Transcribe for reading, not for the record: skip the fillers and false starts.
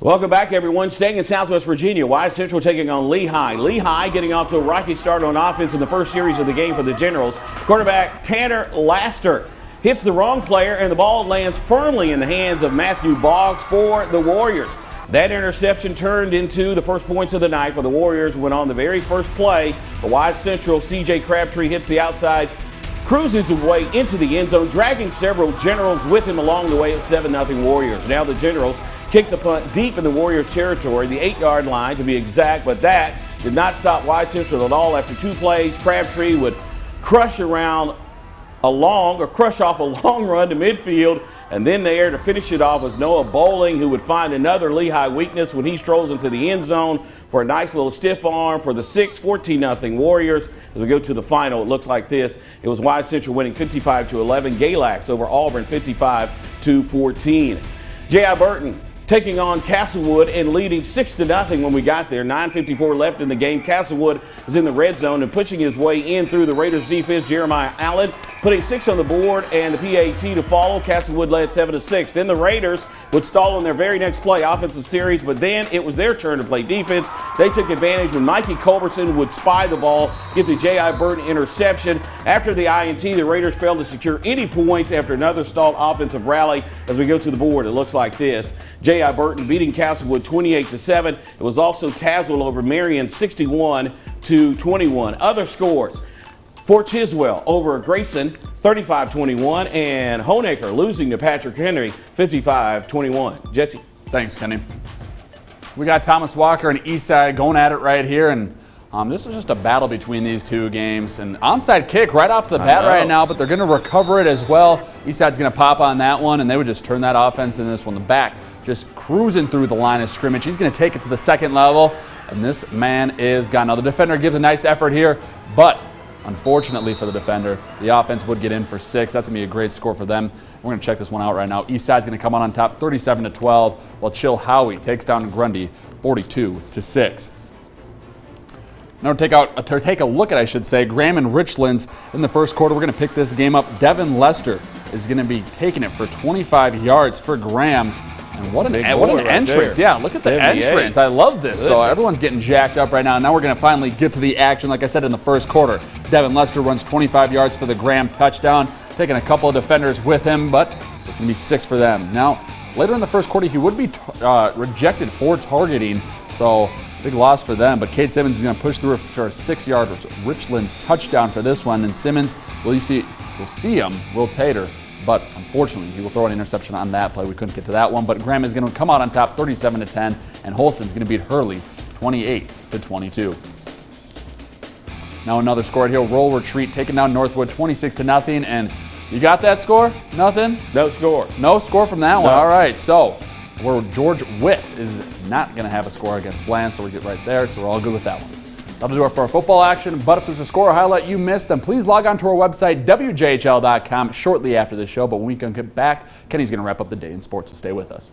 Welcome back, everyone. Staying in Southwest Virginia, Wise Central taking on Lehigh. Lehigh getting off to a rocky start on offense in the first series of the game for the Generals. Quarterback Tanner Laster hits the wrong player, and the ball lands firmly in the hands of Matthew Boggs for the Warriors. That interception turned into the first points of the night for the Warriors when on the very first play, for Wise Central, C.J. Crabtree hits the outside, cruises his way into the end zone, dragging several Generals with him along the way at 7-0 Warriors. Now the Generals kick the punt deep in the Warriors' territory, the 8-yard line to be exact, but that did not stop Wise Central at all. After two plays, Crabtree would crush off a long run to midfield, and then there to finish it off was Noah Bowling, who would find another Lehigh weakness when he strolls into the end zone for a nice little stiff arm for the 14-0 Warriors. As we go to the final, it looks like this. It was Wise Central winning 55-11. Galax over Auburn 55-14. J.I. Burton taking on Castlewood and leading 6-0 when we got there. 9:54 left in the game. Castlewood is in the red zone and pushing his way in through the Raiders defense. Jeremiah Allen putting 6 on the board and the PAT to follow. Castlewood led 7-6. Then the Raiders would stall on their very next play, offensive series, but then it was their turn to play defense. They took advantage when Mikey Culbertson would spy the ball, get the J.I. Burton interception. After the INT, the Raiders failed to secure any points after another stalled offensive rally. As we go to the board, it looks like this. J.I. Burton beating Castlewood 28-7. It was also Tazewell over Marion 61-21. Other scores: Fort Chiswell over Grayson 35-21, and Honaker losing to Patrick Henry 55-21. Jesse. Thanks, Kenny. We got Thomas Walker and Eastside going at it right here, and this is just a battle between these two games. An onside kick right off the bat right now, but they're going to recover it as well. Eastside's going to pop on that one, and they would just turn that offense in this one. The back just cruising through the line of scrimmage. He's going to take it to the second level, and this man is gone. Now the defender gives a nice effort here, but unfortunately for the defender, the offense would get in for 6. That's going to be a great score for them. We're going to check this one out right now. Eastside's going to come on top 37-12, while Chilhowie takes down Grundy 42-6. Now take a look at, Graham and Richlands in the first quarter. We're going to pick this game up. Devin Lester is going to be taking it for 25 yards for Graham. And what an entrance. Yeah, look at the entrance. I love this. So everyone's getting jacked up right now. Now we're going to finally get to the action. Like I said, in the first quarter, Devin Lester runs 25 yards for the Graham touchdown, taking a couple of defenders with him, but it's going to be 6 for them. Now, later in the first quarter, he would be rejected for targeting, so big loss for them. But Cade Simmons is going to push through for a 6-yard Richlands touchdown for this one. And Simmons, we'll see him, Will Tater. But unfortunately, he will throw an interception on that play. We couldn't get to that one. But Graham is going to come out on top 37-10, and Holston's going to beat Hurley 28-22. Now another score here. Roll Retreat taking down Northwood 26-0. And you got that score? Nothing? No score. No score from that one. All right. So where George Witt is not going to have a score against Bland, so we get right there. So we're all good with that one. That'll do it for our football action, but if there's a score or highlight you missed, then please log on to our website, WJHL.com, shortly after this show. But when we can get back, Kenny's going to wrap up the day in sports, so stay with us.